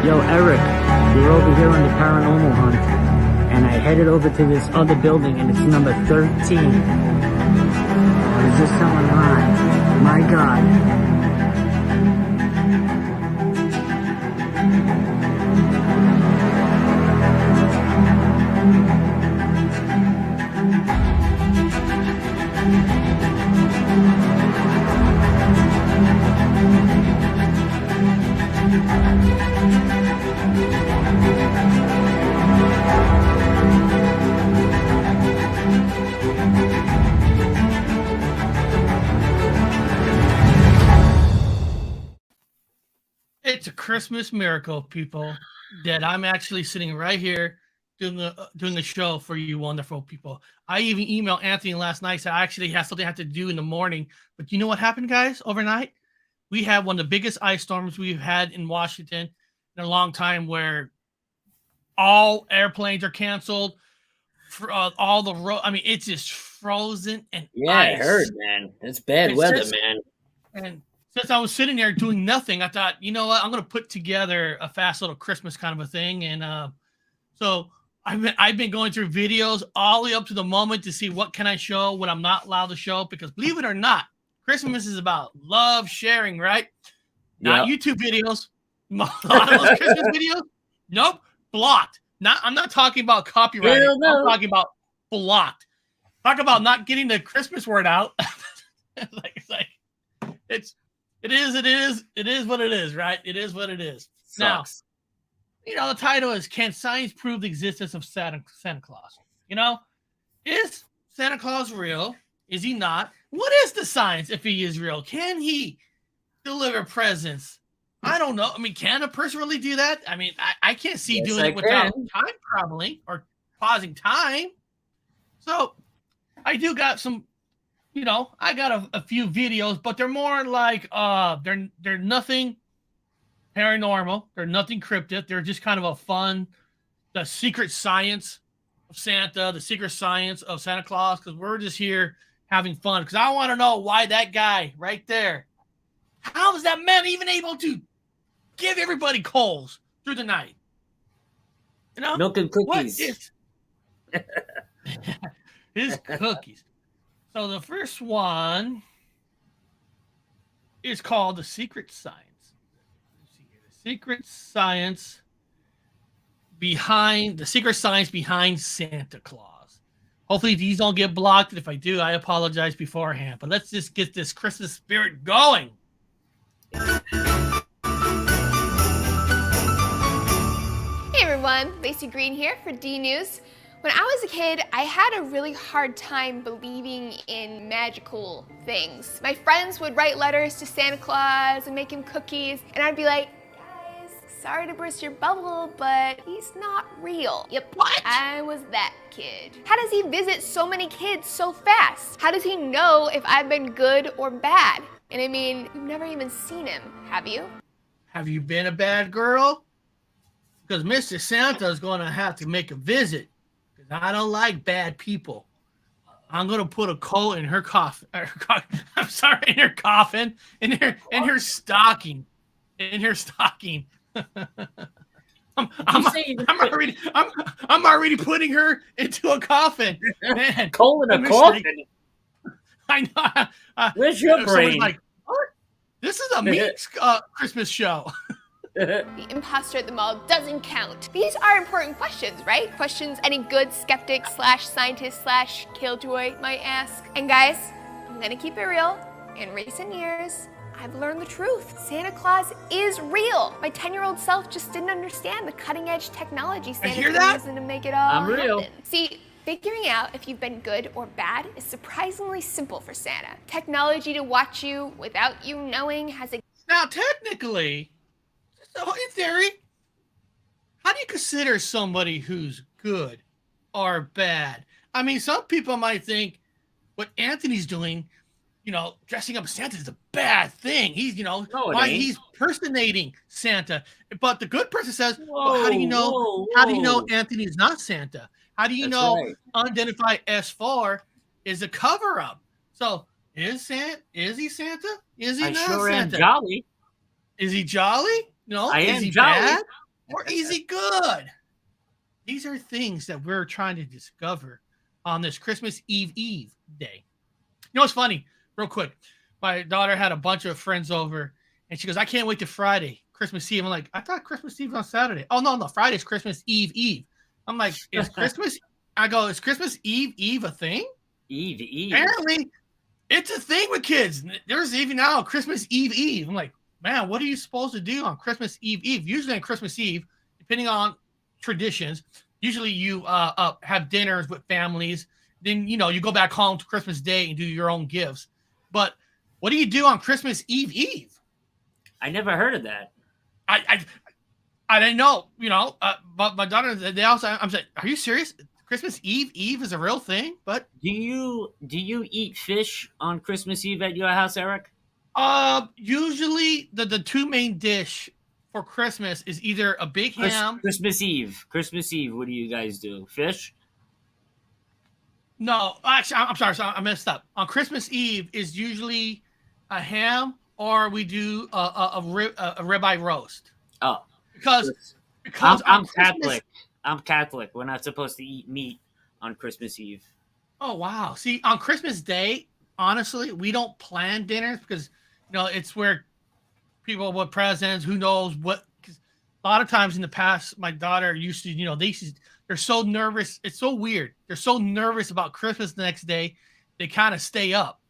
Yo, Eric, we're over here on the paranormal hunt, and I headed over to this other building, and it's number 13. What is this someone on? My God. It's a Christmas miracle, people, that I'm actually sitting right here doing the show for you wonderful people. I even emailed Anthony last night, said I actually have something I have to do in the morning. But you know what happened, guys? Overnight, we had one of the biggest ice storms we've had in Washington in a long time, where all airplanes are canceled. For all the road, I mean, it's just frozen and I ice. heard, man. It's bad weather, man. And since I was sitting there doing nothing, I thought, you know what, I'm going to put together a fast little Christmas kind of a thing. And so I've been going through videos all the way up to the moment to see what can I show, what I'm not allowed to show, because believe it or not, Christmas is about love sharing, right? Not YouTube videos. A lot of those Christmas videos, nope, blocked. I'm not talking about copyright. I'm talking about blocked. Talk about not getting the Christmas word out. It is what it is, right? It is what it is. Sucks. Now, the title is, Can Science Prove the Existence of Santa Claus? Is Santa Claus real? Is he not? What is the science if he is real? Can he deliver presents? I don't know. I mean, can a person really do that? I mean, I can't see doing it without time traveling or pausing time. So I do got some, I got a few videos, but they're more like they're nothing paranormal. They're nothing cryptid. They're just kind of a fun, the secret science of Santa, the secret science of Santa Claus, because we're just here having fun. Because I want to know why that guy right there, how is that man even able to give everybody coals through the night? Milk and cookies. His cookies. So the first one is called The Secret Science. Let's see here. The Secret Science behind Santa Claus. Hopefully these don't get blocked. If I do, I apologize beforehand. But let's just get this Christmas spirit going. Hey everyone, Lacey Green here for D News. When I was a kid, I had a really hard time believing in magical things. My friends would write letters to Santa Claus and make him cookies, and I'd be like, guys, sorry to burst your bubble, but he's not real. Yep, what? I was that kid. How does he visit so many kids so fast? How does he know if I've been good or bad? And I mean, you've never even seen him, have you? Have you been a bad girl? Because Mr. Santa is going to have to make a visit. Because I don't like bad people. I'm going to put a coal in her coffin. I'm sorry, in her coffin. In her stocking. In her stocking. I'm already putting her into a coffin. Man, coal in a coffin? I know. Where's your brain? Like, what? This is a meat Christmas show. The imposter at the mall doesn't count. These are important questions, right? Questions any good skeptic / scientist / killjoy might ask. And guys, I'm gonna keep it real. In recent years, I've learned the truth. Santa Claus is real. My 10-year-old self just didn't understand the cutting-edge technology Santa's using to make it all happen. See, figuring out if you've been good or bad is surprisingly simple for Santa. Technology to watch you without you knowing has a... Now, technically, so in theory, how do you consider somebody who's good or bad? I mean, some people might think what Anthony's doing dressing up Santa is a bad thing. He's, he's personating Santa. But the good person says, well, how do you know Anthony's not Santa? How do you know Unidentified S4 is a cover-up? So is he Santa? Is he not sure Santa? Am jolly. Is he jolly? No. Is he jolly. bad? Or is he good? These are things that we're trying to discover on this Christmas Eve day. You know what's funny? Real quick. My daughter had a bunch of friends over, and she goes, I can't wait to Friday, Christmas Eve. I'm like, I thought Christmas Eve was on Saturday. Oh, no, Friday's Christmas Eve. I'm like, is Christmas Eve a thing? Eve. Apparently, it's a thing with kids. There's even now Christmas Eve. I'm like, man, what are you supposed to do on Christmas Eve? Usually on Christmas Eve, depending on traditions, usually you have dinners with families. Then, you go back home to Christmas Day and do your own gifts. But what do you do on Christmas Eve? I never heard of that. I didn't know, but my daughter, they also, I'm saying, are you serious? Christmas Eve is a real thing? But do you eat fish on Christmas Eve at your house, Eric? Usually the two main dish for Christmas is either a big ham. Christmas Eve, what do you guys do? Fish? No, actually, I'm sorry, I messed up. On Christmas Eve is usually a ham, or we do a ribeye roast. Oh, because I'm Catholic. I'm Catholic. We're not supposed to eat meat on Christmas Eve. Oh wow! See, on Christmas Day, honestly, we don't plan dinners because it's where people with presents. Who knows what? Cause a lot of times in the past, my daughter used to, they're so nervous. It's so weird. They're so nervous about Christmas the next day. They kind of stay up.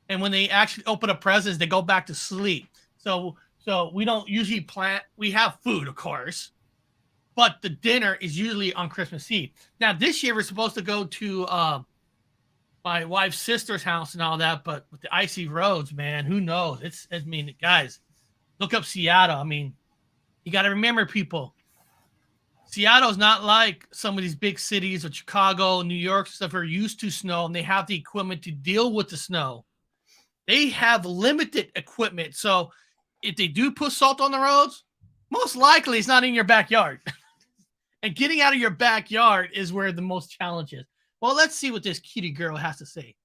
And when they actually open up presents, they go back to sleep. So we don't usually plan. We have food, of course. But the dinner is usually on Christmas Eve. Now, this year, we're supposed to go to my wife's sister's house and all that. But with the icy roads, man, who knows? Guys, look up Seattle. You got to remember, people. Seattle's not like some of these big cities or Chicago, New York, stuff are used to snow, and they have the equipment to deal with the snow. They have limited equipment. So if they do put salt on the roads, most likely it's not in your backyard. And getting out of your backyard is where the most challenge is. Well, let's see what this cutie girl has to say.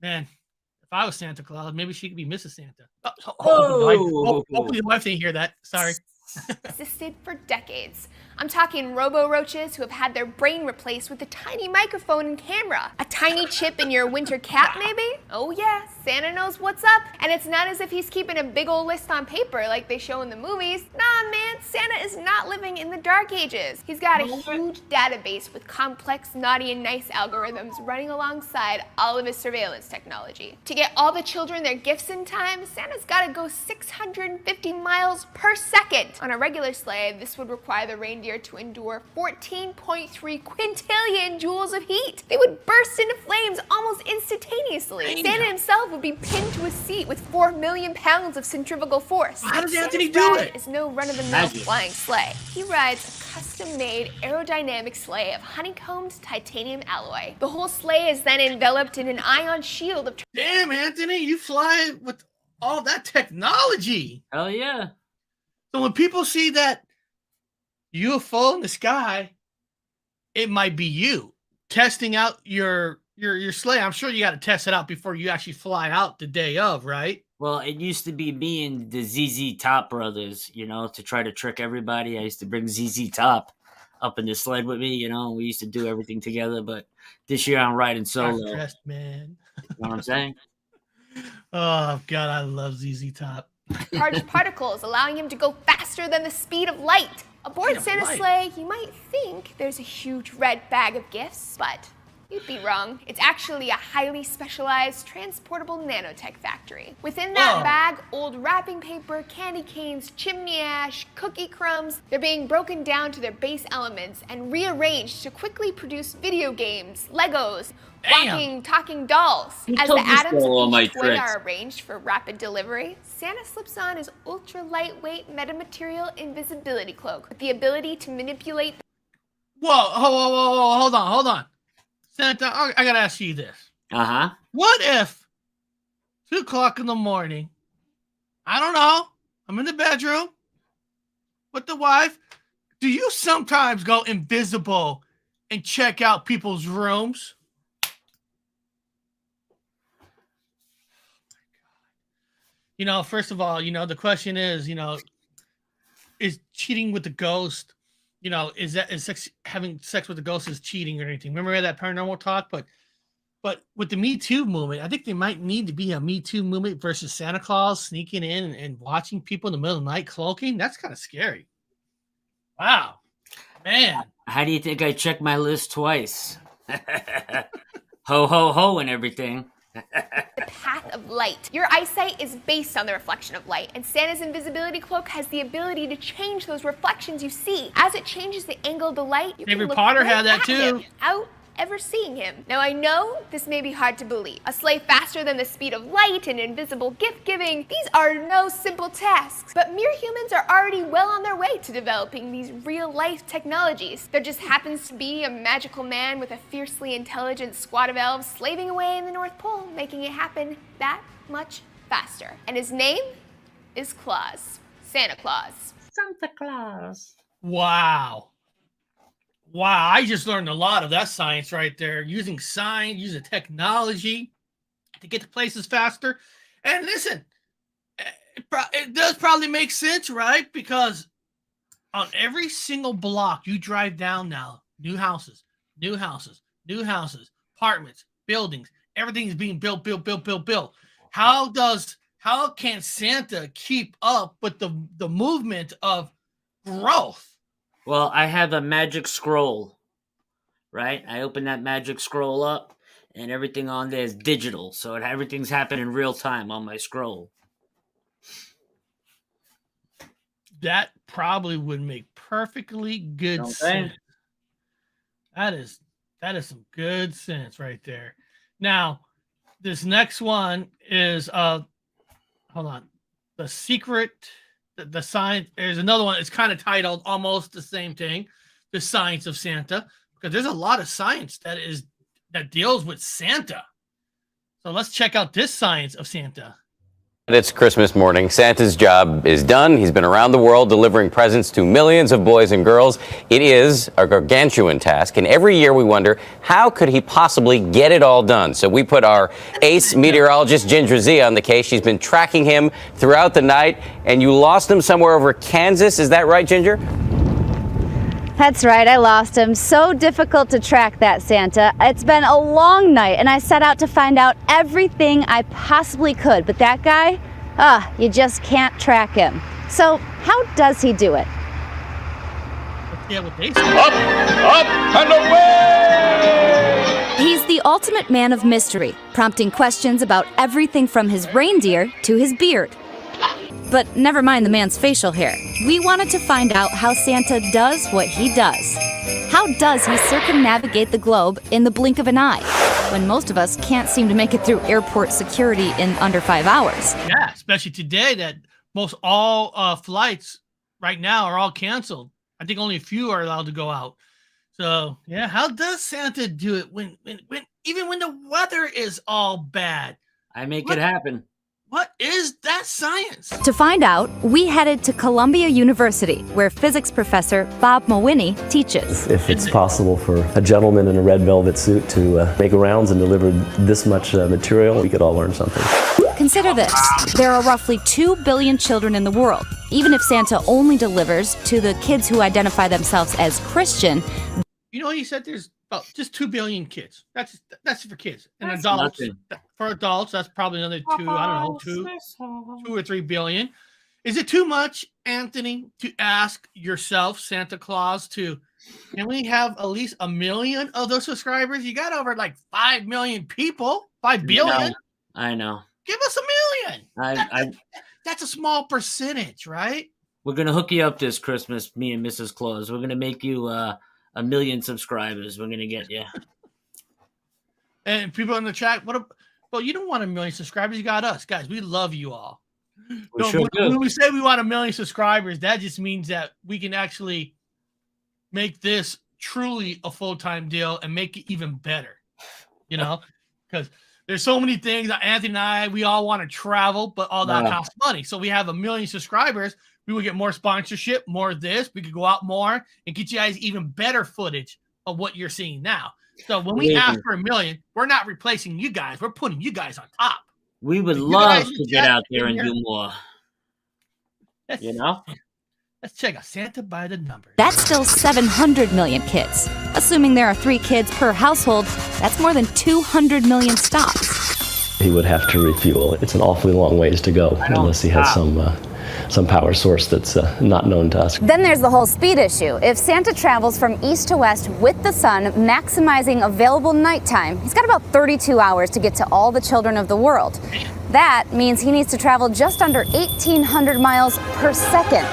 Man, if I was Santa Claus, maybe she could be Mrs. Santa. Hopefully the wife didn't hear that. Sorry. Existed for decades. I'm talking robo-roaches who have had their brain replaced with a tiny microphone and camera. A tiny chip in your winter cap, maybe? Oh yeah, Santa knows what's up. And it's not as if he's keeping a big old list on paper like they show in the movies. Nah, man, Santa is not living in the dark ages. He's got a huge database with complex, naughty, and nice algorithms running alongside all of his surveillance technology. To get all the children their gifts in time, Santa's gotta go 650 miles per second. On a regular sleigh, this would require the reindeer to endure 14.3 quintillion joules of heat. They would burst into flames almost instantaneously. Santa himself would be pinned to a seat with 4 million pounds of centrifugal force. How does Anthony do it? Is no run-of-the-mill flying sleigh. He rides a custom-made aerodynamic sleigh of honeycombed titanium alloy. The whole sleigh is then enveloped in an ion shield of... Damn, Anthony, you fly with all that technology. Hell yeah. So when people see that UFO in the sky, it might be you testing out your sleigh. I'm sure you got to test it out before you actually fly out the day of, right? Well, it used to be me and the ZZ Top brothers, to try to trick everybody. I used to bring ZZ Top up in the sled with me, We used to do everything together, but this year I'm riding solo. I'm dressed, man. You know what I'm saying? Oh, God, I love ZZ Top. Charged particles, allowing him to go faster than the speed of light. Aboard Santa's sleigh, you might think there's a huge red bag of gifts, but you'd be wrong. It's actually a highly specialized transportable nanotech factory. Within that bag, old wrapping paper, candy canes, chimney ash, cookie crumbs, they're being broken down to their base elements and rearranged to quickly produce video games, Legos, walking, talking dolls. As the atoms of each toy are arranged for rapid delivery, Santa slips on his ultra lightweight metamaterial invisibility cloak with the ability to manipulate. Whoa, hold on. Santa, I gotta ask you this. Uh-huh. What if 2:00 in the morning. I don't know. I'm in the bedroom with the wife. Do you sometimes go invisible and check out people's rooms? First of all, the question is, is cheating with the ghost, is having sex with the ghost is cheating or anything? Remember that paranormal talk? But with the Me Too movement, I think there might need to be a Me Too movement versus Santa Claus sneaking in and watching people in the middle of the night cloaking. That's kind of scary. Wow, man. How do you think I check my list twice? Ho, ho, ho, and everything. The path of light. Your eyesight is based on the reflection of light, and Santa's invisibility cloak has the ability to change those reflections you see. As it changes the angle of the light, you can look Potter right had that at too. him without ever seeing him. Now I know this may be hard to believe. A sleigh faster than the speed of light and invisible gift giving, these are no simple tasks. But mere humans are already well on their way to developing these real life technologies. There just happens to be a magical man with a fiercely intelligent squad of elves slaving away in the North Pole, making it happen that much faster. And his name is Claus. Santa Claus. Santa Claus. Wow, I just learned a lot of that science right there. Using science, using technology to get to places faster. And listen, it does probably make sense, right? Because on every single block you drive down now, new houses, apartments, buildings, everything is being built. How can Santa keep up with the movement of growth? Well, I have a magic scroll, right? I open that magic scroll up, and everything on there is digital, so everything's happening in real time on my scroll. That probably would make perfectly good sense. That is some good sense right there. Now, this next one is hold on. The secret, the science. There's another one. It's kind of titled almost the same thing, The Science of Santa, because there's a lot of science that deals with Santa. So let's check out this Science of Santa. It's Christmas morning. Santa's job is done. He's been around the world delivering presents to millions of boys and girls. It is a gargantuan task, and every year we wonder, how could he possibly get it all done? So we put our ace meteorologist, Ginger Z, on the case. She's been tracking him throughout the night, and you lost him somewhere over Kansas. Is that right, Ginger? That's right, I lost him. So difficult to track that, Santa. It's been a long night, and I set out to find out everything I possibly could. But that guy, you just can't track him. So how does he do it? Yeah, what they say. Up, and away! He's the ultimate man of mystery, prompting questions about everything from his reindeer to his beard. But never mind the man's facial hair. We wanted to find out how Santa does what he does. How does he circumnavigate the globe in the blink of an eye, when most of us can't seem to make it through airport security in under 5 hours? Yeah, especially today that most all flights right now are all canceled. I think only a few are allowed to go out. So, yeah, how does Santa do it when even when the weather is all bad? I make it happen. What is that science? To find out, we headed to Columbia University, where physics professor Bob Mowini teaches. If it's possible for a gentleman in a red velvet suit to make rounds and deliver this much material, we could all learn something. Consider this. There are roughly 2 billion children in the world. Even if Santa only delivers to the kids who identify themselves as Christian. You know, he said there's about just 2 billion kids. That's for kids. And adults, for adults, that's probably another 2 or 3 billion. Is it too much, Anthony, to ask yourself, Santa Claus, can we have at least 1 million of those subscribers? You got over like 5 million people, 5 billion. I know. Give us 1 million. That's a small percentage, right? We're going to hook you up this Christmas, me and Mrs. Claus. We're going to make you 1 million subscribers. We're going to get you. And people in the chat, well, you don't want 1 million subscribers. You got us. Guys, we love you all. When we say we want 1 million subscribers, that just means that we can actually make this truly a full-time deal and make it even better. You know, because there's so many things. Anthony and I, we all want to travel, but all that costs money. So we have 1 million subscribers. We would get more sponsorship, more of this. We could go out more and get you guys even better footage of what you're seeing now. So when we ask for 1 million, we're not replacing you guys. We're putting you guys on top. We would love to get out there and do more. You know? Let's check out Santa by the numbers. That's still 700 million kids. Assuming there are 3 kids per household, that's more than 200 million stops. He would have to refuel. It's an awfully long ways to go unless he has some power source that's not known to us. Then there's the whole speed issue. If Santa travels from east to west with the sun, maximizing available nighttime, he's got about 32 hours to get to all the children of the world. That means he needs to travel just under 1,800 miles per second.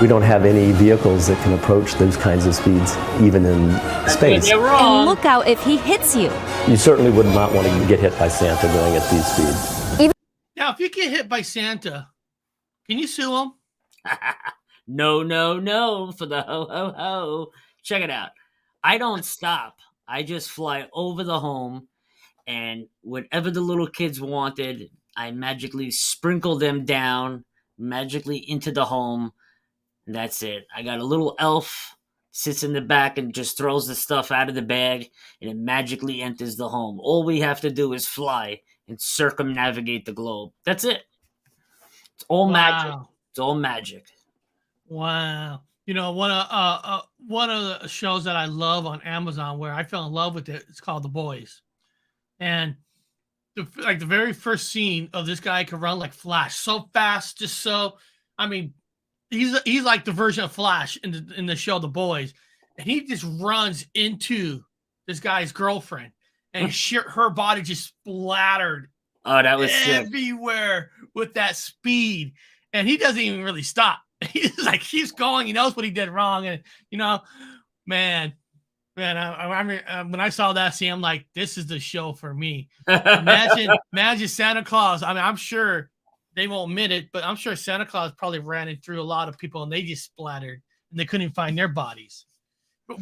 We don't have any vehicles that can approach those kinds of speeds, even in space. And look out if he hits you. You certainly would not want to get hit by Santa going at these speeds. Now, if you get hit by Santa, can you sue him? No, for the ho, ho, ho. Check it out. I don't stop. I just fly over the home, and whatever the little kids wanted, I magically sprinkle them down, magically into the home. And that's it. I got a little elf, sits in the back and just throws the stuff out of the bag, and it magically enters the home. All we have to do is fly and circumnavigate the globe. That's it. It's all magic. It's all magic. Wow. You know, one of the shows that I love on Amazon where I fell in love with it, it's called The Boys. And the very first scene of this guy can run like Flash so fast, he's like the version of Flash in the show The Boys, and he just runs into this guy's girlfriend, and her body just splattered. Oh, that was everywhere with that speed, and he doesn't even really stop. He's like keeps going. He knows what he did wrong, and man. When I saw that scene, I'm like, this is the show for me. Imagine Santa Claus. I mean, I'm sure they won't admit it, but I'm sure Santa Claus probably ran it through a lot of people and they just splattered and they couldn't even find their bodies. But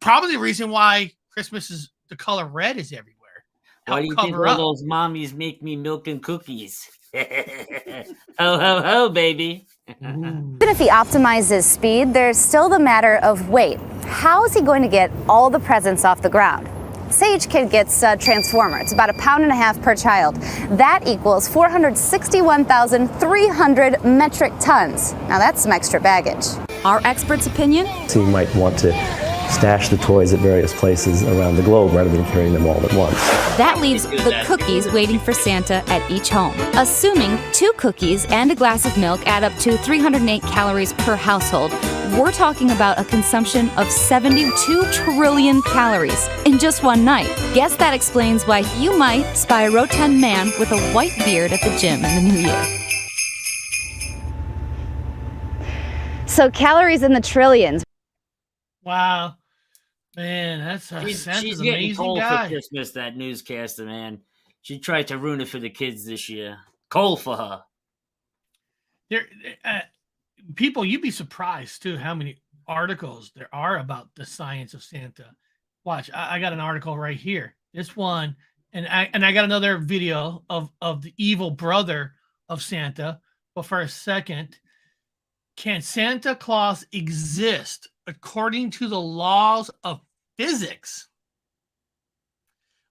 probably the reason why Christmas is the color red is everywhere. Why do you think all those mommies make me milk and cookies? Ho, ho, ho, baby. Even if he optimizes speed, there's still the matter of weight. How is he going to get all the presents off the ground? Say each kid gets a Transformer. It's about 1.5 pounds per child. That equals 461,300 metric tons. Now that's some extra baggage. Our expert's opinion? So you might want to stash the toys at various places around the globe rather than carrying them all at once. That leaves the cookies waiting for Santa at each home. Assuming 2 cookies and a glass of milk add up to 308 calories per household, we're talking about a consumption of 72 trillion calories in just one night. Guess that explains why you might spy a rotund man with a white beard at the gym in the new year. So calories in the trillions. Wow. Man, Santa's she's an getting amazing cold guy. for Christmas, that newscaster, man. She tried to ruin it for the kids this year. Cold for her. People, you'd be surprised, too, how many articles there are about the science of Santa. Watch, I got an article right here. This one, and I got another video of the evil brother of Santa. But for a second, can Santa Claus exist according to the laws of physics?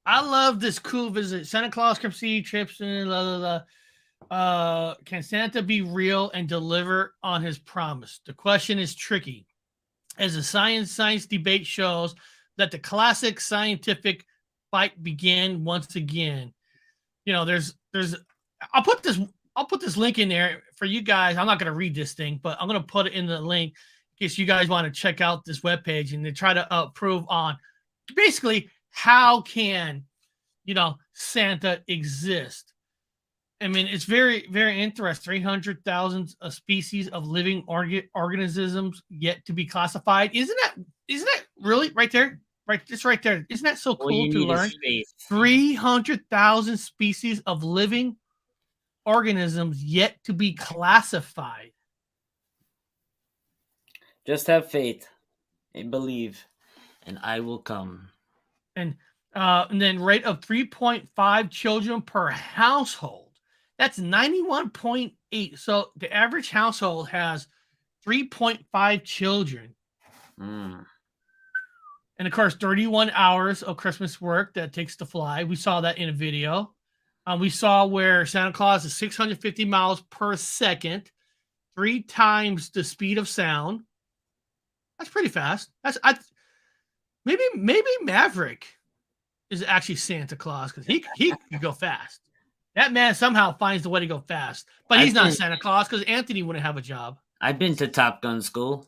I love this cool visit. Santa Claus Christmas Eve trips and can Santa be real and deliver on his promise? The question is tricky, as the science debate shows that the classic scientific fight began once again. You know, there's I'll put this link in there for you guys. I'm not going to read this thing, but I'm going to put it in the link in case you guys want to check out this webpage and they try to prove on basically how can, Santa exist. I mean, it's very, very interesting. 300,000 species of living organisms yet to be classified. Isn't that really right there? Just right there. Isn't that so cool to learn? 300,000 species of living organisms yet to be classified. Just have faith and believe, and I will come. And And then rate of 3.5 children per household. That's 91.8. So the average household has 3.5 children. Mm. And of course, 31 hours of Christmas work that takes to fly. We saw that in a video. We saw where Santa Claus is 650 miles per second, 3 times the speed of sound. That's pretty fast. Maybe Maverick is actually Santa Claus because he can go fast. That man somehow finds the way to go fast. But he's not Santa Claus because Anthony wouldn't have a job. I've been to Top Gun school.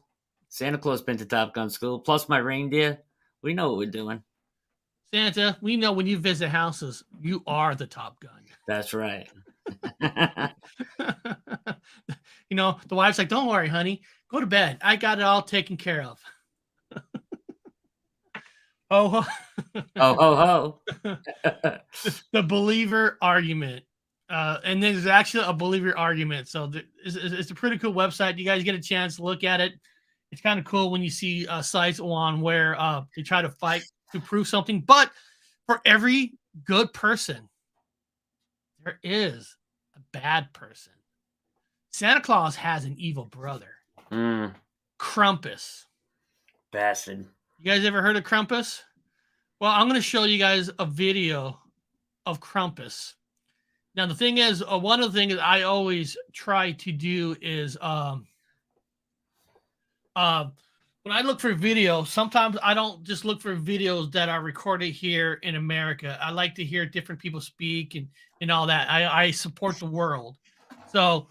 Santa Claus been to Top Gun school. Plus my reindeer. We know what we're doing. Santa, we know when you visit houses, you are the Top Gun. That's right. You know, the wife's like, don't worry, honey. Go to bed. I got it all taken care of. Oh, ho. The believer argument. And there's actually a believer argument. So it's a pretty cool website. You guys get a chance to look at it. It's kind of cool when you see sites on where they try to fight to prove something. But for every good person, there is a bad person. Santa Claus has an evil brother. Krampus. Bastard. You guys ever heard of Krampus? Well, I'm going to show you guys a video of Krampus. Now, the thing is, one of the things I always try to do is when I look for videos, sometimes I don't just look for videos that are recorded here in America. I like to hear different people speak and all that. I support the world. So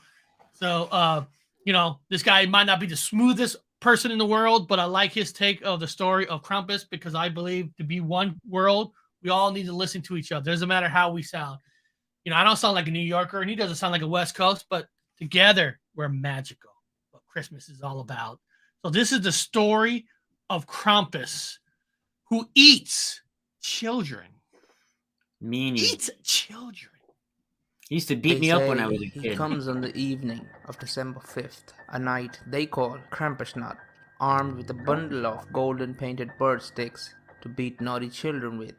you know, this guy might not be the smoothest person in the world, but I like his take of the story of Krampus because I believe to be one world, we all need to listen to each other. Doesn't matter how we sound. You know, I don't sound like a New Yorker and he doesn't sound like a West Coast, but together we're magical. What Christmas is all about. So this is the story of Krampus, who eats children. Meanie. Eats children. He used to beat me up when I was a He kid. comes on the evening of December 5th, a night they call Krampusnacht, armed with a bundle of golden painted bird sticks to beat naughty children with.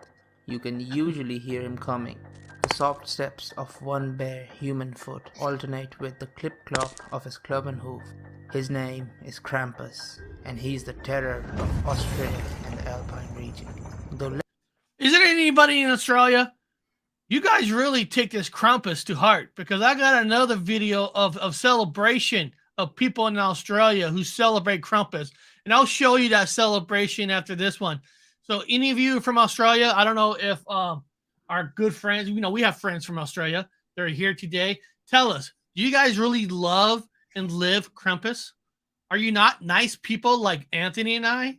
You can usually hear him coming. The soft steps of one bare human foot alternate with the clip-clop of his cloven hoof. His name is Krampus, and he's the terror of Australia and the Alpine region. Is there anybody in Australia? You guys really take this Krampus to heart because I got another video of celebration of people in Australia who celebrate Krampus, and I'll show you that celebration after this one. So any of you from Australia, I don't know if our good friends, you know, we have friends from Australia. They're here today. Tell us, do you guys really love and live Krampus? Are you not nice people like Anthony and I?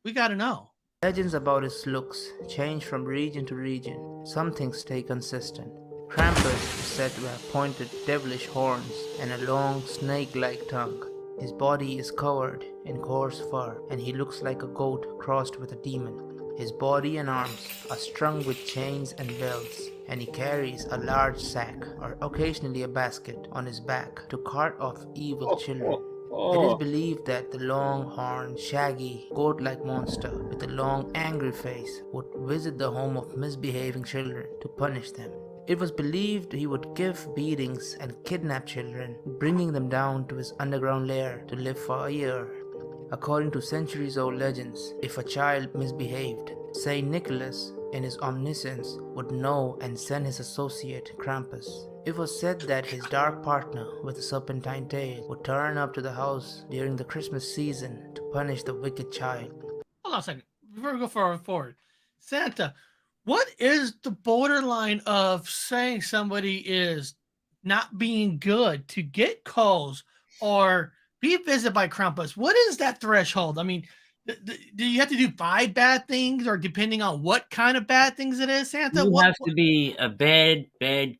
We got to know. Legends about his looks change from region to region. Some things stay consistent. Krampus is said to have pointed devilish horns and a long snake-like tongue. His body is covered in coarse fur and he looks like a goat crossed with a demon. His body and arms are strung with chains and bells, and he carries a large sack or occasionally a basket on his back to cart off evil children. It is believed that the long-horned, shaggy, goat-like monster with a long, angry face would visit the home of misbehaving children to punish them. It was believed he would give beatings and kidnap children, bringing them down to his underground lair to live for a year. According to centuries-old legends, if a child misbehaved, Saint Nicholas, in his omniscience, would know and send his associate Krampus. It was said that his dark partner with a serpentine tail would turn up to the house during the Christmas season to punish the wicked child. Hold on a second. Before we go forward, Santa, what is the borderline of saying somebody is not being good to get calls or be visited by Krampus? What is that threshold? I mean, do you have to do 5 bad things, or depending on what kind of bad things it is, Santa? You have to be a bad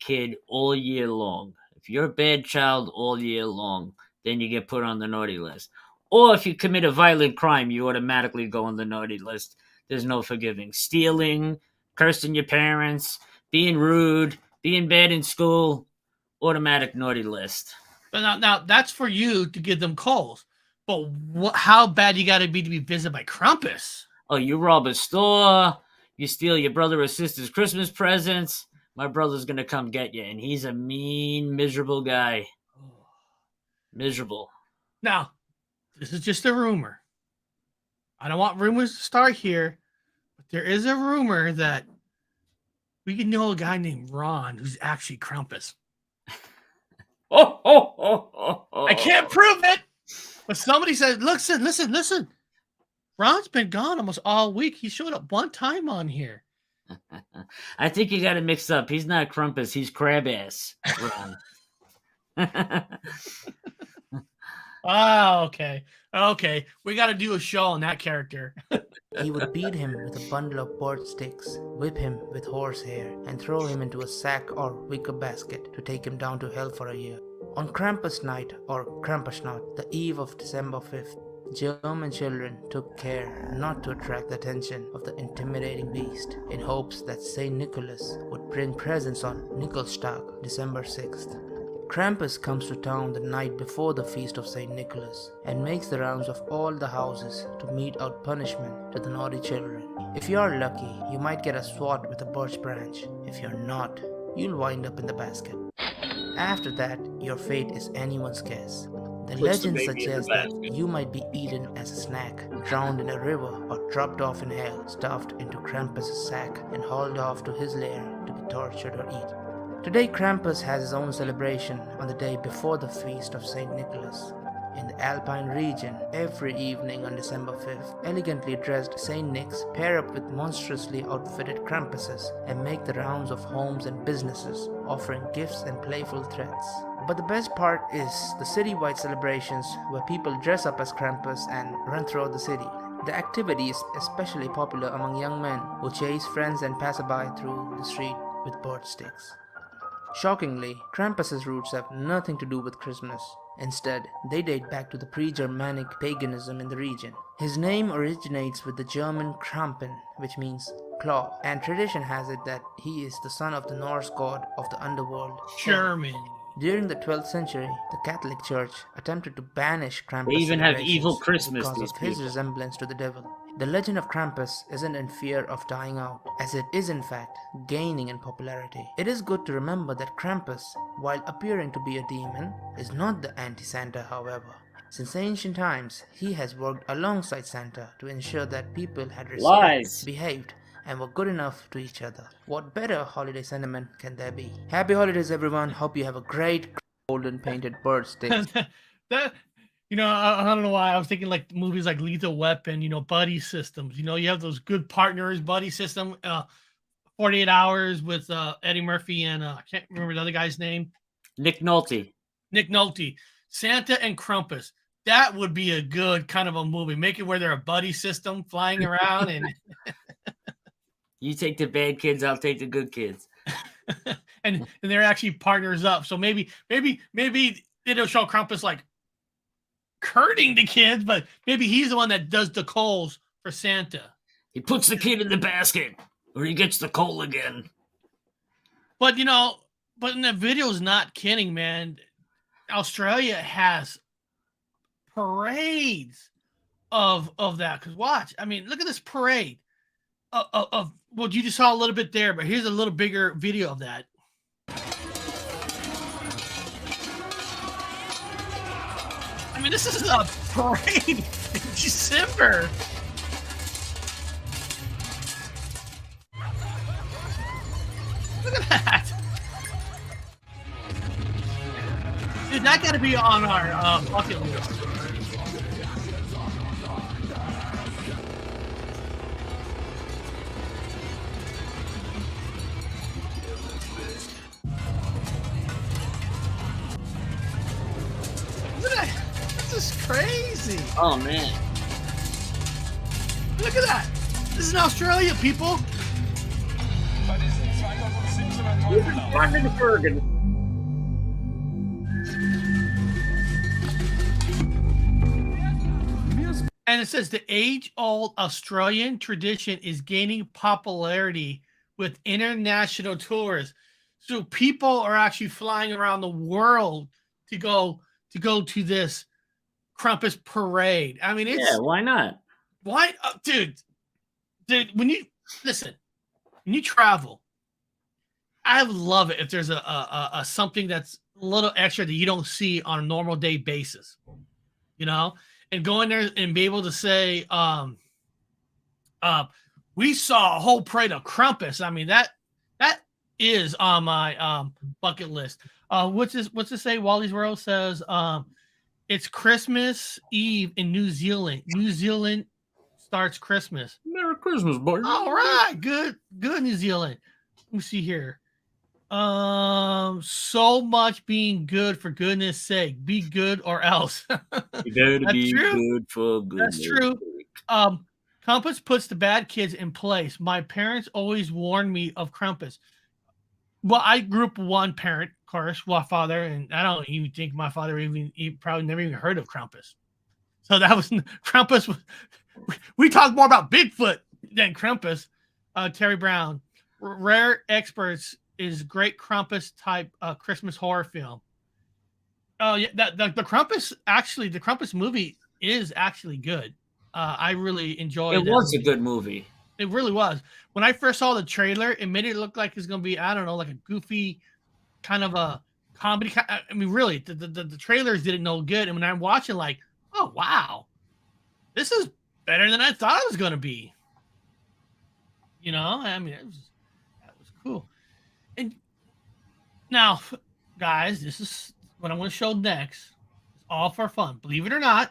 kid all year long. If you're a bad child all year long, then you get put on the naughty list. Or if you commit a violent crime, you automatically go on the naughty list. There's no forgiving. Stealing, cursing your parents, being rude, being bad in school, automatic naughty list. But now that's for you to give them calls. But how bad you got to be visited by Krampus? Oh, you rob a store, You steal your brother or sister's Christmas presents, my brother's gonna come get you, and he's a mean, miserable guy. Miserable. Now, this is just a rumor. I don't want rumors to start here, but there is a rumor that we can know a guy named Ron who's actually Krampus. I can't prove it, but somebody said, listen. Ron's been gone almost all week. He showed up one time on here. I think you got it mixed up. He's not Krampus. He's Krabass. Oh, okay. Okay. We got to do a show on that character. He would beat him with a bundle of bird sticks, whip him with horsehair, and throw him into a sack or wicker basket to take him down to hell for a year. On Krampus night, or Krampusnacht, the eve of December 5th, German children took care not to attract the attention of the intimidating beast, in hopes that Saint Nicholas would bring presents on Nikolstag, December 6th. Krampus comes to town the night before the feast of Saint Nicholas and makes the rounds of all the houses to mete out punishment to the naughty children. If you're lucky, you might get a swat with a birch branch. If you're not, you'll wind up in the basket. After that, your fate is anyone's guess. The legend suggests that you might be eaten as a snack, drowned in a river, or dropped off in hell, stuffed into Krampus' sack, and hauled off to his lair to be tortured or eaten. Today, Krampus has his own celebration on the day before the feast of St. Nicholas. In the Alpine region, every evening on December 5th, elegantly dressed St. Nics pair up with monstrously outfitted Krampuses and make the rounds of homes and businesses, offering gifts and playful threats. But the best part is the city-wide celebrations where people dress up as Krampus and run throughout the city. The activity is especially popular among young men who chase friends and passerby through the street with bird sticks. Shockingly, Krampus's roots have nothing to do with Christmas. Instead, they date back to the pre-Germanic paganism in the region. His name originates with the German Krampen, which means claw, and tradition has it that he is the son of the Norse god of the underworld, German. During the 12th century, the Catholic Church attempted to banish Krampus. They even have evil Christmas because of his resemblance to the devil. The legend of Krampus isn't in fear of dying out, as it is in fact gaining in popularity. It is good to remember that Krampus, while appearing to be a demon, is not the anti-Santa, however. Since ancient times, he has worked alongside Santa to ensure that people had respect, behaved, and were good enough to each other. What better holiday sentiment can there be? Happy holidays, everyone. Hope you have a great golden painted bird stick. You know, I don't know why I was thinking like movies like Lethal Weapon, you know, buddy systems. You know, you have those good partners, buddy system, 48 Hours with Eddie Murphy and I can't remember the other guy's name. Nick Nolte. Nick Nolte. Santa and Krampus. That would be a good kind of a movie. Make it where they're a buddy system flying around and you take the bad kids, I'll take the good kids. and they're actually partners up. So maybe it'll show Krampus like hurting the kids, but maybe he's the one that does the coals for Santa. He puts the kid in the basket, or he gets the coal again. But you know, but in the video's not kidding, man. Australia has parades of that. Because watch, I mean, look at this parade of well, you just saw a little bit there, but here's a little bigger video of that. I mean, this is a parade in December. Look at that. Dude, that got to be on our bucket list. Look at that. This is crazy. Oh, man. Look at that. This is in Australia, people. And it says the age-old Australian tradition is gaining popularity with international tours. So people are actually flying around the world to go to this Krampus parade. I mean, it's yeah. Why not? why, dude. When you listen, when you travel, I would love it if there's a something that's a little extra that you don't see on a normal day basis, you know, and go in there and be able to say, we saw a whole parade of Krampus. I mean, that is on my bucket list. What's it say? Wally's World says it's Christmas Eve in New Zealand. New Zealand starts Christmas. Merry Christmas, boy. All right, good, New Zealand. Let me see here. So much being good for goodness sake. Be good or else. You better be true. good for goodness. That's true. Krampus puts the bad kids in place. My parents always warned me of Krampus. Well, I grew up with one parent, of course, my father, and I don't even think my father he probably never even heard of Krampus. So that was Krampus. We talk more about Bigfoot than Krampus. Terry Brown, Rare Experts is great Krampus type Christmas horror film. Oh yeah, the Krampus movie is actually good. I really enjoyed it. It was a good movie. It really was. When I first saw the trailer, it made it look like it's going to be, I don't know, like a goofy kind of a comedy. I mean, really, the trailers didn't know good. And when I'm watching, like, oh, wow, this is better than I thought it was going to be. You know, I mean, that was cool. And now, guys, this is what I'm going to show next. It's all for fun. Believe it or not,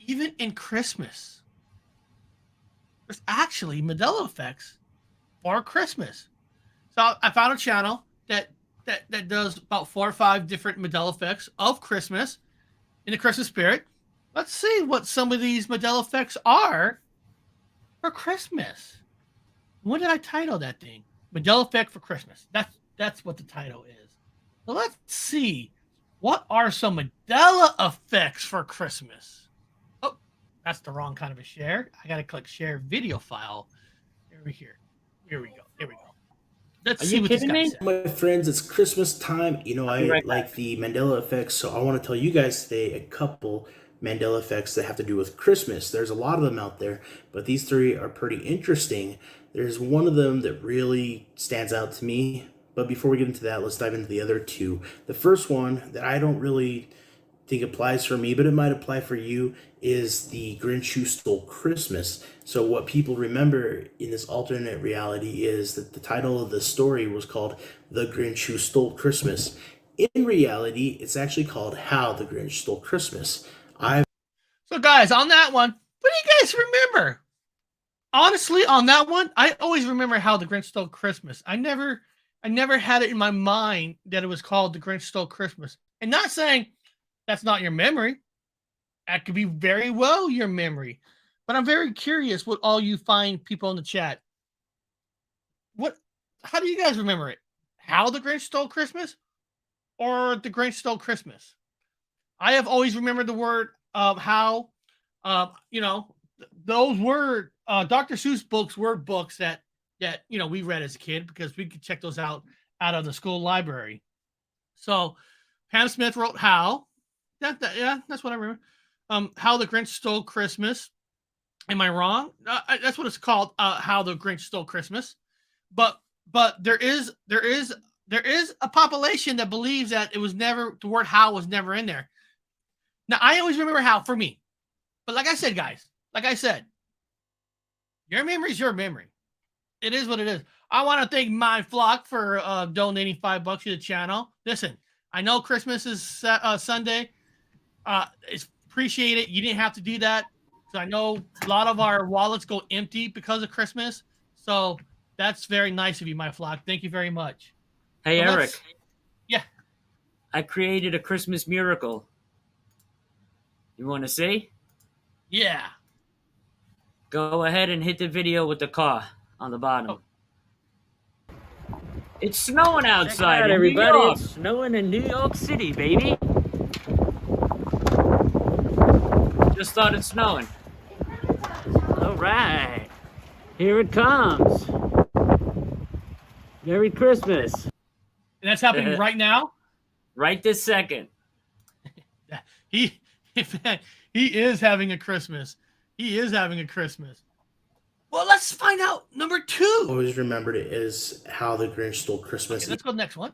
even in Christmas, there's actually Mandela effects for Christmas. So I found a channel that does about 4 or 5 different Mandela effects of Christmas in the Christmas spirit. Let's see what some of these Mandela effects are for Christmas. What did I title that thing? Mandela effect for Christmas. That's what the title is. So let's see. What are some Mandela effects for Christmas? That's the wrong kind of a share. I got to click share video file. Here we go. Let's see what this guy said. My friends, it's Christmas time. You know, I like the Mandela effects, so I want to tell you guys today a couple Mandela effects that have to do with Christmas. There's a lot of them out there, but these 3 are pretty interesting. There's one of them that really stands out to me. But before we get into that, let's dive into the other 2. The first one that I don't really think applies for me, but it might apply for you, is the Grinch Who Stole Christmas. So what people remember in this alternate reality is that the title of the story was called The Grinch Who Stole Christmas. In reality, it's actually called How the Grinch Stole Christmas. So guys, on that one, what do you guys remember? Honestly, on that one, I always remember How the Grinch Stole Christmas. I never had it in my mind that it was called The Grinch Stole Christmas. And not saying that's not your memory. That could be very well your memory. But I'm very curious what all you find people in the chat. How do you guys remember it? How the Grinch Stole Christmas or The Grinch Stole Christmas? I have always remembered the word how, those were Dr. Seuss books were books that we read as a kid because we could check those out of the school library. So Pam Smith wrote How. That's what I remember. How the Grinch Stole Christmas. Am I wrong? That's what it's called. How the Grinch Stole Christmas. But there is a population that believes that the word how was never in there. Now I always remember how for me, but like I said, guys, your memory is your memory. It is what it is. I want to thank my flock for donating $5 to the channel. Listen, I know Christmas is Sunday. It's appreciate it. You didn't have to do that. So I know a lot of our wallets go empty because of Christmas. So that's very nice of you, my flock. Thank you very much. Hey, well, Eric. Yeah. I created a Christmas miracle. You want to see? Yeah. Go ahead and hit the video with the car on the bottom. Oh. It's snowing outside. Check it out, everybody. It's snowing in New York City, baby. Just started snowing. All right. Here it comes. Merry Christmas. And that's happening right now? Right this second. He is having a Christmas. He is having a Christmas. Well, let's find out number 2. Always remembered it as How the Grinch Stole Christmas. Okay, let's go to the next one.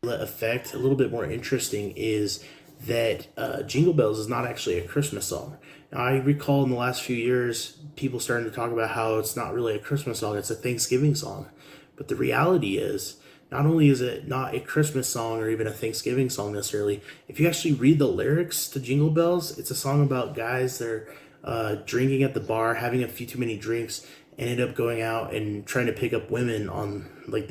The effect, a little bit more interesting, is that Jingle Bells is not actually a Christmas song. Now, I recall in the last few years, people starting to talk about how it's not really a Christmas song, it's a Thanksgiving song. But the reality is, not only is it not a Christmas song or even a Thanksgiving song necessarily, if you actually read the lyrics to Jingle Bells, it's a song about guys that are drinking at the bar, having a few too many drinks, and end up going out and trying to pick up women on, like...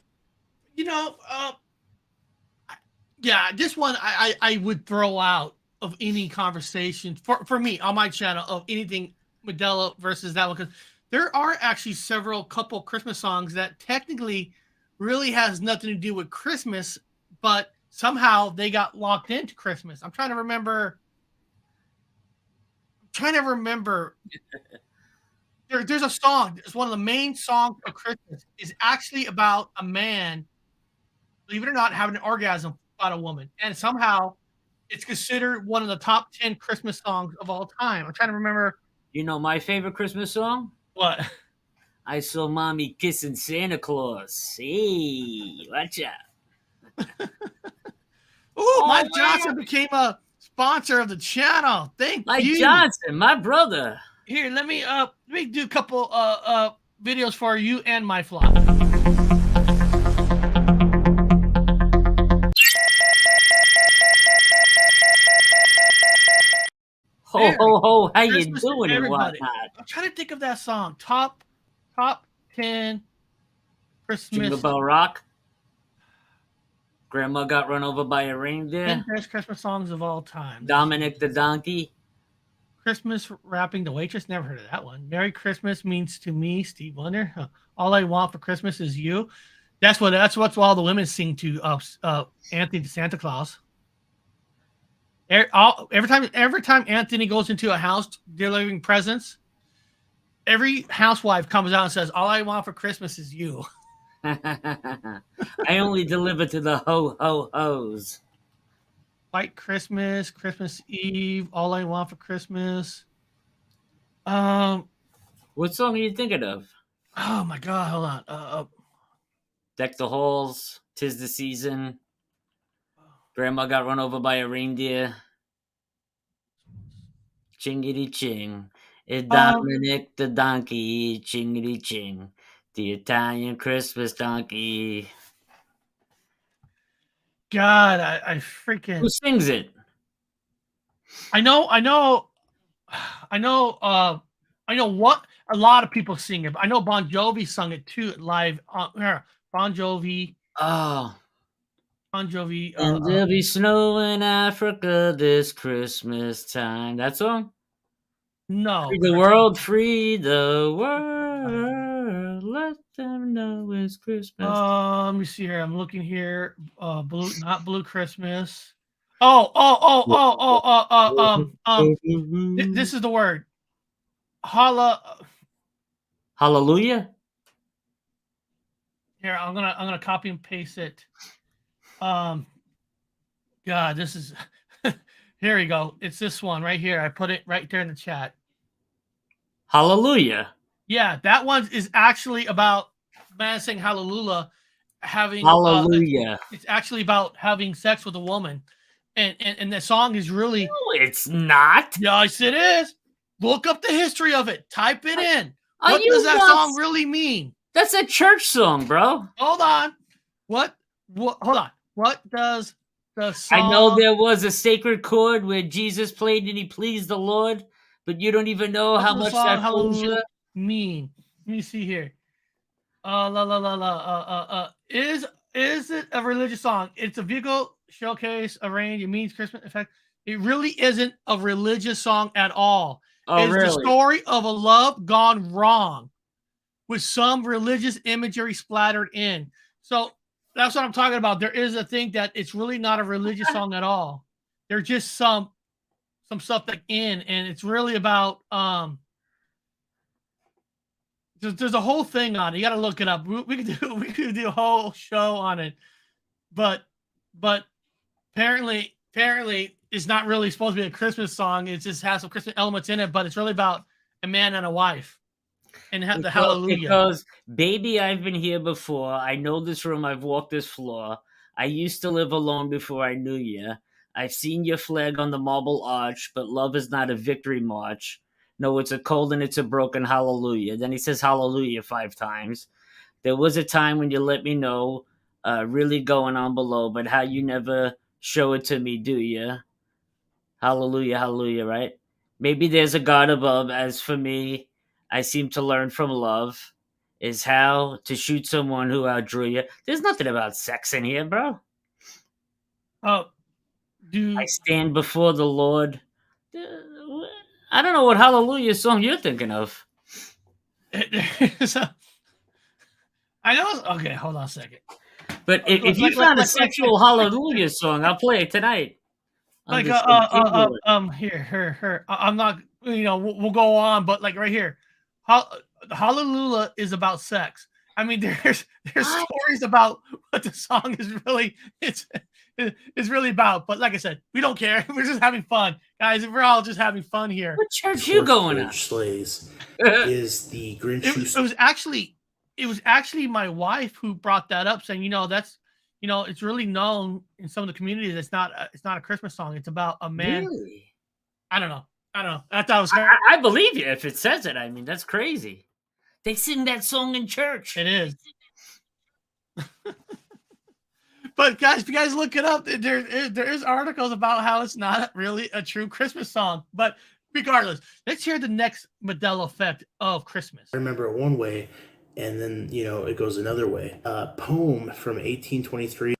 Yeah, this one I would throw out of any conversation for me on my channel of anything Mandela versus that one, because there are actually couple Christmas songs that technically really has nothing to do with Christmas, but somehow they got locked into Christmas. I'm trying to remember. There's a song. It's one of the main songs of Christmas. Is actually about a man, believe it or not, having an orgasm about a woman, and somehow it's considered one of the top 10 Christmas songs of all time. I'm trying to remember. You know my favorite Christmas song? What? I saw mommy kissing Santa Claus. Hey, watch out. Ooh, Mike Johnson became a sponsor of the channel. Thank Mike you. Johnson, my brother. Here, let me do a couple videos for you and my flock. Ho, ho, ho, how you Christmas to doing and everybody. whatnot? I'm trying to think of that song. Top 10 Christmas. Jingle Bell Rock. Grandma got run over by a reindeer. 10 best Christmas songs of all time. Dominic the Donkey. Christmas Wrapping the Waitress. Never heard of that one. Merry Christmas Means to Me, Steve Wonder. All I Want for Christmas Is You. That's what all the women sing to Anthony to Santa Claus. Every time Anthony goes into a house delivering presents, every housewife comes out and says, "All I want for Christmas is you." I only deliver to the ho-ho-hos. White Christmas, Christmas Eve, All I Want for Christmas. What song are you thinking of? Oh my God, hold on. Deck the Halls, 'Tis the Season. Grandma got run over by a reindeer. Chingity ching. Dominic the Donkey, chingity ching. The Italian Christmas donkey. God, I freaking... Who sings it? I know what a lot of people sing it. I know Bon Jovi sung it too live. Bon Jovi. Oh. Bon Jovi. And there'll be snow in Africa this Christmas time. That song? No. Free the world, free the world. Let them know it's Christmas. Let me see here. I'm looking here. Not Blue Christmas. This is the word. Hallelujah. Here, I'm gonna copy and paste it. God, this is here we go. It's this one right here. I put it right there in the chat. Hallelujah. Yeah, that one is actually about man saying hallelujah, having Hallelujah. It's actually about having sex with a woman, and the song is really. No, it's not. Yes, it is. Look up the history of it. Type it in. What does that song really mean? That's a church song, bro. Hold on. What? Hold on. What does the song... I know there was a sacred chord where Jesus played and he pleased the Lord, but you don't even know how much that hallelujah mean. Let me see here. Is it a religious song? It's a vehicle showcase arranged. It means Christmas effect. It really isn't a religious song at all. Oh, it's really? the story of a love gone wrong with some religious imagery splattered in. So that's what I'm talking about. There is a thing that it's really not a religious song at all. There's just some stuff that and it's really about there's a whole thing on it. You got to look it up. We could do a whole show on it, but apparently it's not really supposed to be a Christmas song. It just has some Christmas elements in it, but it's really about a man and a wife. and have the hallelujah. Because, baby, I've been here before. I know this room. I've walked this floor. I used to live alone before I knew you. I've seen your flag on the marble arch, but love is not a victory march. No, it's a cold and it's a broken hallelujah. Then he says hallelujah 5 times. There was a time when you let me know, really going on below, but how you never show it to me, do you? Hallelujah, hallelujah, right? Maybe there's a God above. As for me, I seem to learn from love is how to shoot someone who outdrew you. There's nothing about sex in here, bro. Oh, I stand before the Lord. I don't know what hallelujah song you're thinking of. I know. Okay, hold on a second. But if you found a sexual hallelujah song, I'll play it tonight. Like here. I'm not. We'll go on, but like right here, hallelujah is about sex. I mean, there's stories about what the song is really it's really about. But like I said, we don't care. We're just having fun, guys. We're all just having fun here. What church you going to? Slays is the Grinch. It was actually my wife who brought that up, saying, that's, it's really known in some of the communities. It's not a Christmas song. It's about a man. Really? I don't know. I thought it was. I believe you if it says it. I mean, that's crazy. They sing that song in church. It is. But guys, if you guys look it up, there is articles about how it's not really a true Christmas song. But regardless, let's hear the next Mandela effect of Christmas. I remember it one way, and then it goes another way. A poem from 1823.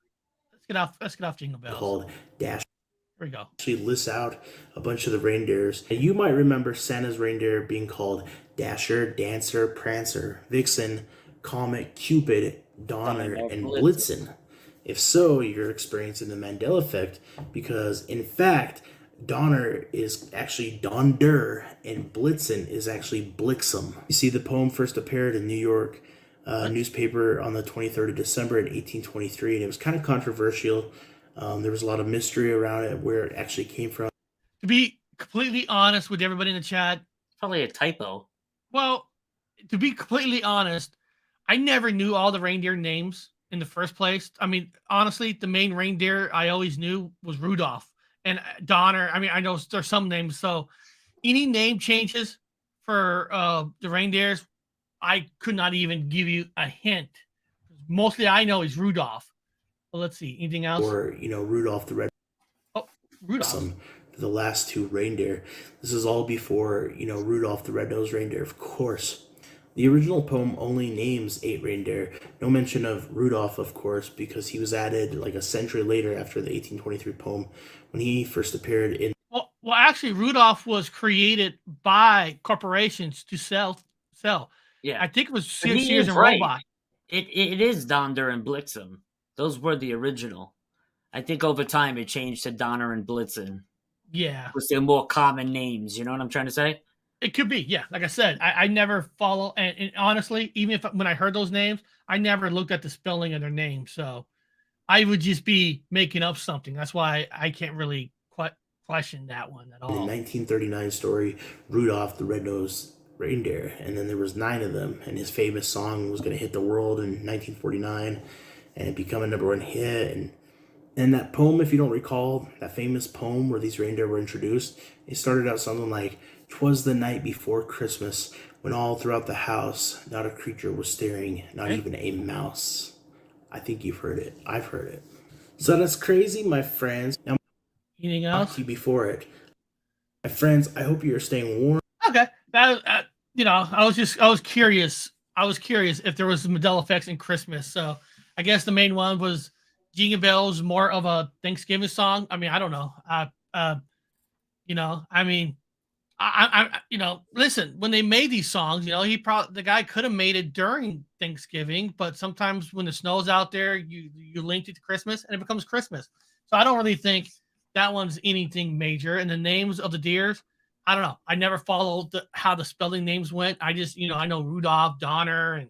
Let's get off Jingle Bells. Called Dash. Here we go. Actually lists out a bunch of the reindeers. And you might remember Santa's reindeer being called Dasher, Dancer, Prancer, Vixen, Comet, Cupid, Donner, and Blitzen. If so, you're experiencing the Mandela effect, because in fact, Donner is actually Donder and Blitzen is actually Blixen. You see, the poem first appeared in New York newspaper on the 23rd of December in 1823, and it was kind of controversial. There was a lot of mystery around it, where it actually came from. To be completely honest with everybody in the chat, probably a typo. Well, to be completely honest, I never knew all the reindeer names in the first place. I mean, honestly, the main reindeer I always knew was Rudolph and Donner. I mean, I know there's some names. So any name changes for the reindeers, I could not even give you a hint. Mostly I know is Rudolph. Well, let's see. Anything else? Or, Rudolph the Red. Oh, Rudolph. The last 2 reindeer. This is all before, Rudolph the Red-Nosed Reindeer, of course. The original poem only names 8 reindeer. No mention of Rudolph, of course, because he was added like a century later after the 1823 poem when he first appeared in. Well, actually, Rudolph was created by corporations to sell. Yeah, I think it was Sears and Roebuck. It is Donder and Blitzen. Those were the original. I think over time it changed to Donner and Blitzen. Yeah, because they're more common names. You know what I'm trying to say? It could be, yeah. Like I said, I never follow, and honestly, even when I heard those names, I never looked at the spelling of their names. So I would just be making up something. That's why I can't really question that one at all. The 1939 story, Rudolph the Red-Nosed Reindeer, and then there was 9 of them, and his famous song was going to hit the world in 1949, and it became a #1 hit. And that poem, if you don't recall, that famous poem where these reindeer were introduced, it started out something like, "'Twas the night before Christmas, when all throughout the house, not a creature was stirring, not even a mouse." I think you've heard it. I've heard it. So that's crazy, my friends. Now, anything else? Before it, my friends, I hope you're staying warm. Okay, that I was curious. I was curious if there was some Mandela effects in Christmas. So I guess the main one was Jingle Bells, more of a Thanksgiving song. I mean, I don't know. Listen, when they made these songs, the guy could have made it during Thanksgiving, but sometimes when the snow's out there, you link it to Christmas and it becomes Christmas. So I don't really think that one's anything major. And the names of the deers, I don't know. I never followed how the spelling names went. I just, I know Rudolph, Donner, and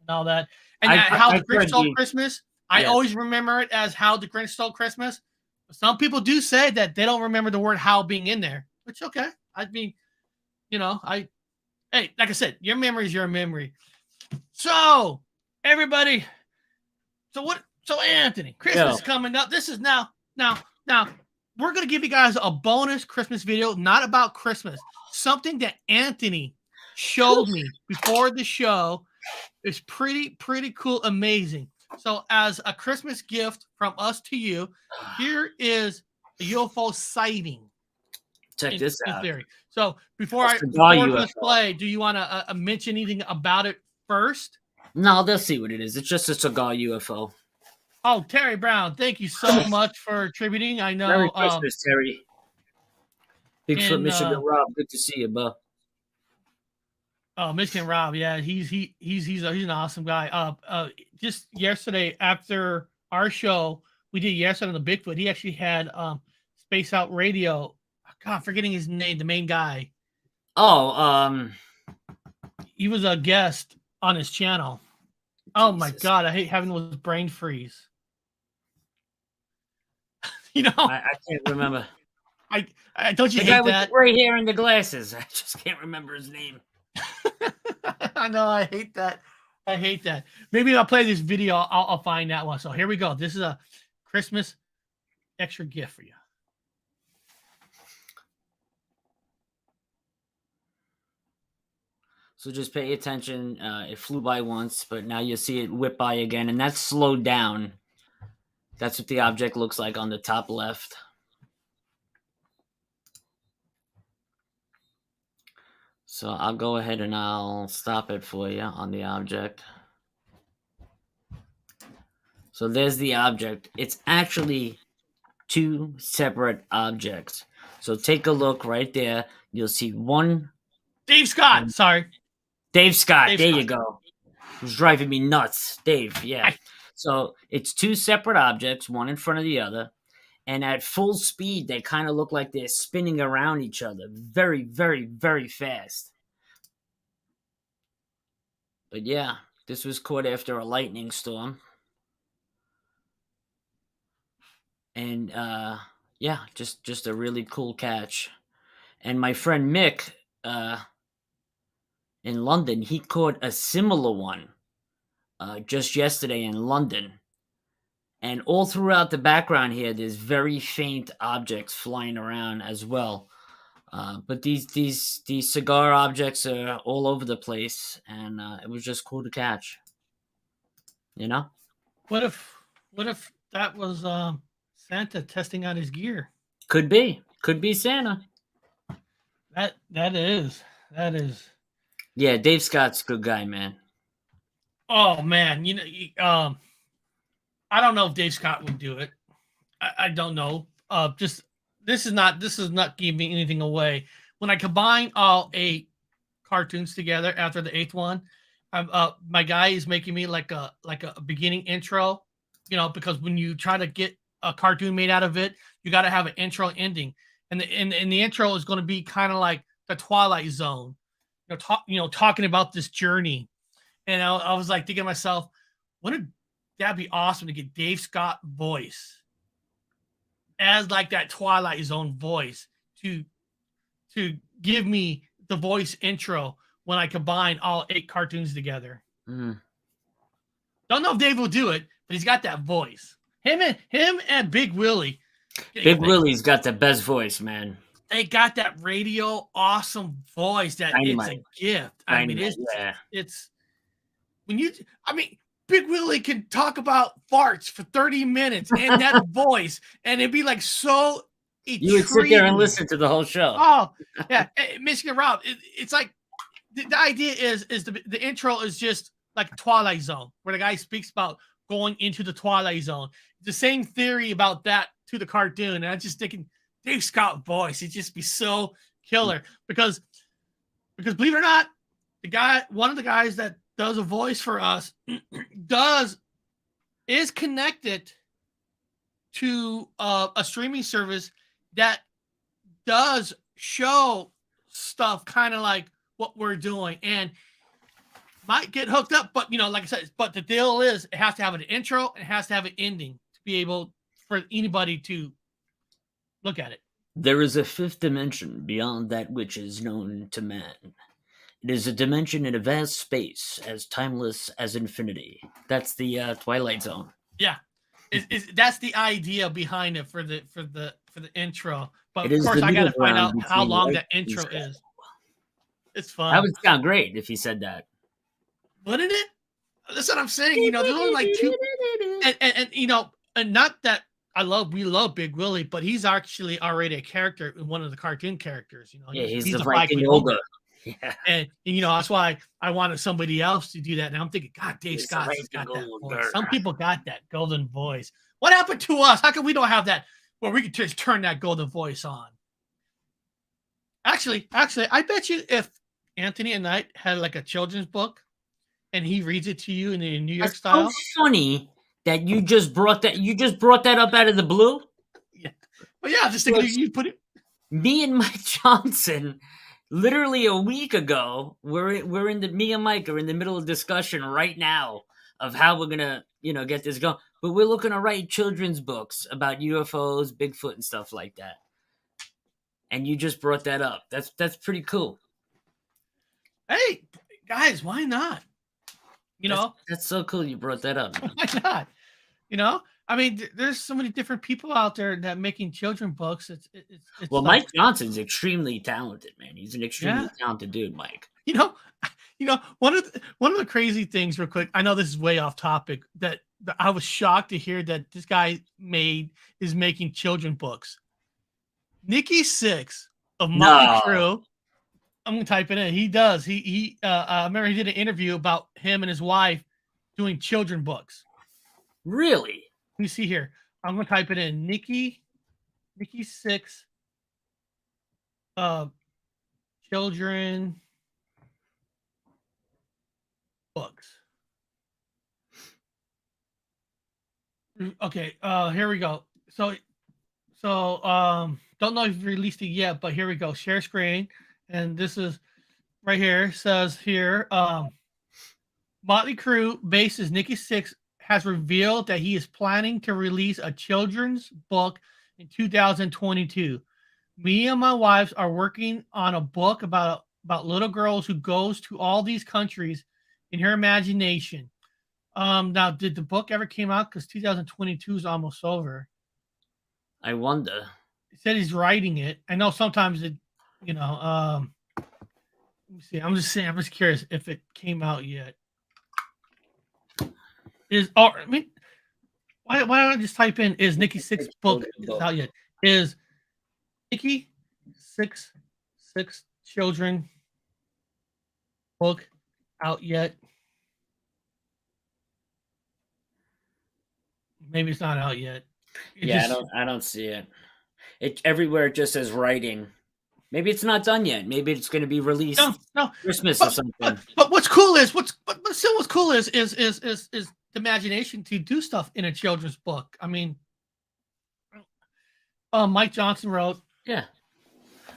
all that. And how the Grinch Stole Christmas, I always remember it as How the Grinch Stole Christmas. Some people do say that they don't remember the word "how" being in there, which okay. I mean, Hey, like I said, your memory is your memory. So, everybody, so Anthony, Christmas is coming up. This is now, we're going to give you guys a bonus Christmas video, not about Christmas. Something that Anthony showed me before the show is pretty cool, amazing. So, as a Christmas gift from us to you, here is a UFO sighting. Check this out. Theory. So before let's play, do you want to mention anything about it first? No, they'll see what it is. It's just a cigar UFO. Oh, Terry Brown, thank you so much for attributing. I know. Merry Christmas, Terry. Bigfoot, Michigan Rob, good to see you, bro. Oh, Michigan Rob, yeah, he's an awesome guy. Just yesterday after our show, we did yesterday on the Bigfoot. He actually had Space Out Radio. God, forgetting his name, the main guy. Oh, he was a guest on his channel. Jesus. Oh my God, I hate having those brain freeze. You know, I can't remember. I don't you the hate guy that? with the gray hair and the glasses. I just can't remember his name. I know, I hate that. I hate that. Maybe I'll play this video. I'll find that one. So here we go. This is a Christmas extra gift for you. So just pay attention. It flew by once, but now you'll see it whip by again, and that's slowed down. That's what the object looks like on the top left. So I'll go ahead and I'll stop it for you on the object. So there's the object. It's actually two separate objects. So take a look right there. You'll see one. Dave Scott, sorry. Dave Scott, there you go. It was driving me nuts. Dave, yeah. So it's two separate objects, one in front of the other. And at full speed, they kind of look like they're spinning around each other very, very, very fast. But yeah, this was caught after a lightning storm. And yeah, just a really cool catch. And my friend Mick, in London, he caught a similar one just yesterday in London. And all throughout the background here, there's very faint objects flying around as well. But these cigar objects are all over the place, and it was just cool to catch. You know? What if that was Santa testing out his gear? Could be Santa. That is. Yeah, Dave Scott's a good guy, man. Oh man, you know, I don't know if Dave Scott would do it. I don't know. Just this is not giving anything away. When I combine all 8 cartoons together after the 8th one, my guy is making me like a beginning intro, you know, because when you try to get a cartoon made out of it, you got to have an intro and ending, and the intro is going to be kind of like the Twilight Zone, talking about this journey. And I was like thinking to myself, wouldn't that be awesome to get Dave Scott voice as like that Twilight Zone voice to give me the voice intro when I combine all 8 cartoons together. Don't know if Dave will do it, but he's got that voice. Him and Big Willie. Willie's got the best voice, man. They got that radio awesome voice that it's a gift. It's when Big Willie can talk about farts for 30 minutes and that voice, and it'd be like so intriguing. You would sit there and listen to the whole show. Oh, yeah. Michigan Rob, it's like the idea is the intro is just like Twilight Zone, where the guy speaks about going into the Twilight Zone. The same theory about that to the cartoon. And I'm just thinking, Dave Scott voice, it'd just be so killer. Because believe it or not, one of the guys that does a voice for us is connected to a streaming service that does show stuff kind of like what we're doing, and might get hooked up. But like I said, but the deal is it has to have an intro and it has to have an ending to be able for anybody to look at it. There is a 5th dimension beyond that which is known to man. It is a dimension in a vast space, as timeless as infinity. That's the Twilight Zone. Yeah, that's the idea behind it for the intro. But It of is course, the I got to middle find out ground how between long light that and intro shadow. is. It's fun. That would sound great if he said that. Wouldn't it? That's what I'm saying. You know, there's only like two, and you know, and not that we love Big Willie, but he's actually already a character in one of the cartoon characters. You know, Yeah, he's a the Viking 5-foot ogre. ogre. Yeah. And you know, that's why I wanted somebody else to do that. And I'm thinking, God, Dave He's the Scott's Viking got that ogre. voice. Some people got that golden voice. What happened to us? How come we don't have that where we can just turn that golden voice on? Actually, I bet you if Anthony and I had like a children's book and he reads it to you in the New York That's style. so funny that you just brought that up out of the blue. Yeah. But yeah, just thinking you put it. Me and Mike Johnson, literally a week ago, me and Mike are in the middle of discussion right now of how we're gonna, get this going. But we're looking to write children's books about UFOs, Bigfoot, and stuff like that. And you just brought that up. That's pretty cool. Hey, guys, why not? That's so cool you brought that up. Why not? I mean, there's so many different people out there that making children books. It's well, Mike Johnson's extremely talented, man. He's an extremely talented dude, Mike. One of the crazy things, real quick. I know this is way off topic. That I was shocked to hear that this guy is making children books. Nikki Sixx of Motley Crue. I'm gonna type it in. He does. He remember he did an interview about him and his wife doing children books. Really? Let me see here. I'm gonna type it in. Nikki Sixx children books. Okay, here we go. So don't know if you've released it yet, but here we go. Share screen. And this is right here. Says here, Motley Crue bassist Nikki Sixx has revealed that he is planning to release a children's book in 2022. Me and my wives are working on a book about little girls who goes to all these countries in her imagination. Now, did the book ever came out? Because 2022 is almost over. I wonder. He said he's writing it. I know sometimes it, let me see. I'm just curious if it came out yet. Why don't I just type in is Nikki Sixx book is out yet? Is Nikki Sixx children book out yet? Maybe it's not out yet. I don't see it. It everywhere it just says writing. Maybe it's not done yet. Maybe it's going to be released Christmas or something. But what's cool is what's cool is the imagination to do stuff in a children's book. I mean, Mike Johnson wrote. Yeah,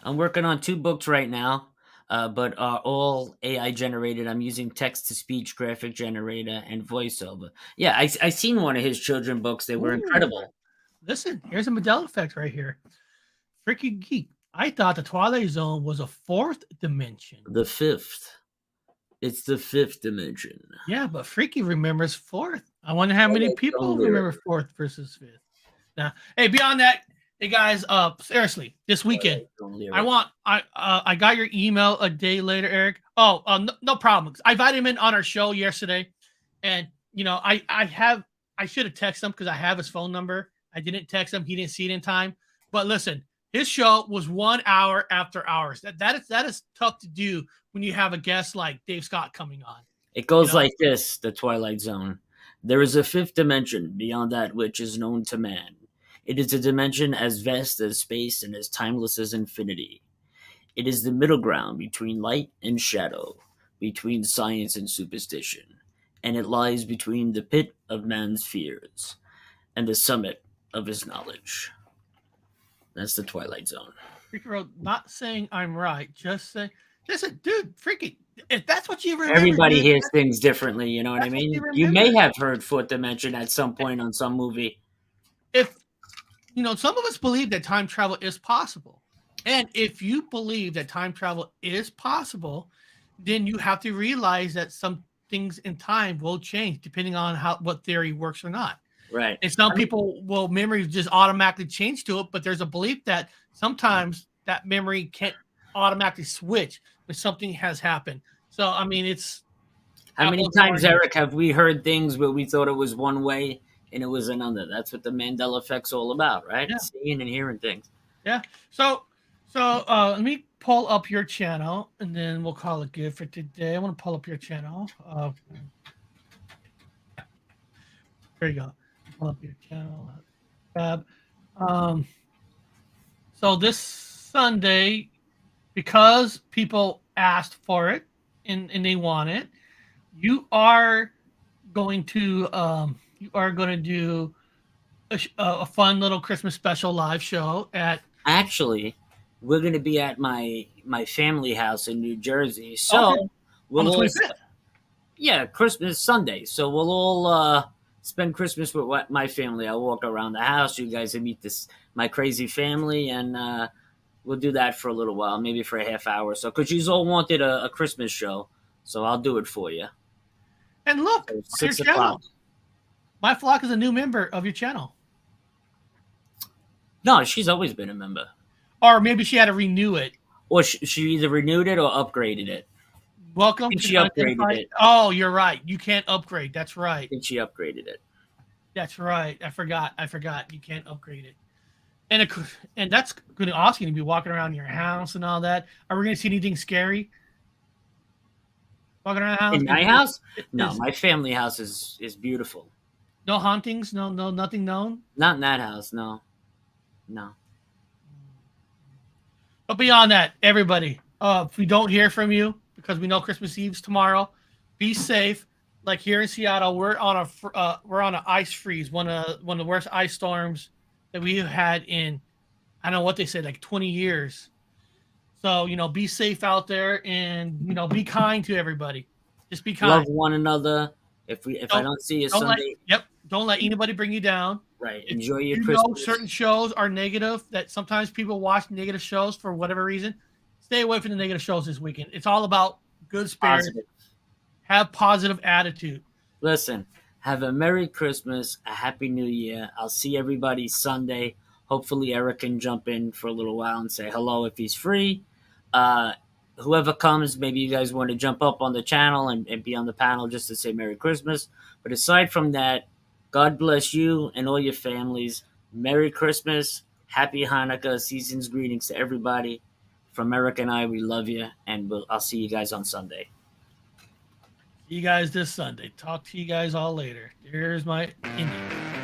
I'm working on 2 books right now, but are all AI generated. I'm using text to speech, graphic generator, and voiceover. Yeah, I seen one of his children books. They were incredible. Listen, here's a Mandela effect right here. Freaky geek. I thought the Twilight Zone was a 4th dimension. The 5th. It's the 5th dimension. Yeah, but Freaky remembers 4th. I wonder how many people remember 4th versus 5th. Now, hey, beyond that, hey guys, seriously, this weekend, I got your email a day later, Eric. No problem. I invited him in on our show yesterday, and I should have texted him because I have his phone number. I didn't text him. He didn't see it in time. But listen, his show was 1 hour after hours. That is tough to do when you have a guest like Dave Scott coming on. It goes like this, the Twilight Zone. There is a 5th dimension beyond that which is known to man. It is a dimension as vast as space and as timeless as infinity. It is the middle ground between light and shadow, between science and superstition, and it lies between the pit of man's fears and the summit of his knowledge. That's the Twilight Zone. Freaky Road, not saying I'm right, just saying, listen, dude, Freaky, if that's what you remember. Everybody hears things differently, you know what I mean? You may have heard 4th dimension at some point on some movie. If, some of us believe that time travel is possible. And if you believe that time travel is possible, then you have to realize that some things in time will change depending on what theory works or not. Right. And some people will memories just automatically change to it, but there's a belief that sometimes that memory can't automatically switch when something has happened. So I mean, it's how many times, Eric, have we heard things where we thought it was one way and it was another? That's what the Mandela effect's all about, right? Yeah. Seeing and hearing things. Yeah. So let me pull up your channel and then we'll call it good for today. I want to pull up your channel. There you go. Pull up your channel. So this Sunday, because people asked for it and they want it, you are going to do a fun little Christmas special live show at. Actually, we're going to be at my family house in New Jersey. So we'll all, Christmas Sunday. So we'll all spend Christmas with my family. I'll walk around the house. You guys will meet my crazy family, and we'll do that for a little while, maybe for a half hour or so. Because you all wanted a Christmas show, so I'll do it for you. And look, so your channel. My Flock is a new member of your channel. No, she's always been a member. Or maybe she had to renew it. Or she either renewed it or upgraded it. Welcome. She upgraded it. Oh, you're right. You can't upgrade. That's right. And she upgraded it. That's right. I forgot. You can't upgrade it. And that's going to ask you to be walking around your house and all that. Are we going to see anything scary? Walking around the house? In my house? No, my family house is beautiful. No hauntings? No, nothing known? Not in that house, no. But beyond that, everybody, if we don't hear from you, because we know Christmas Eve's tomorrow, be safe. Like here in Seattle, we're on an ice freeze, one of the worst ice storms that we've had in, I don't know what they said, like 20 years. So, be safe out there and, be kind to everybody. Just be kind. Love one another. If I don't see you Sunday. Don't let anybody bring you down. Right. Enjoy your Christmas. Christmas. You know certain shows are negative, that sometimes people watch negative shows for whatever reason. Stay away from the negative shows this weekend. It's all about good spirits. Positive. Have positive attitude. Listen, have a Merry Christmas, a Happy New Year. I'll see everybody Sunday. Hopefully Eric can jump in for a little while and say hello if he's free. Whoever comes, maybe you guys want to jump up on the channel and be on the panel just to say Merry Christmas. But aside from that, God bless you and all your families. Merry Christmas, Happy Hanukkah, season's greetings to everybody. From Eric and I, we love you, and I'll see you guys on Sunday. See you guys this Sunday. Talk to you guys all later. Here's my Indian.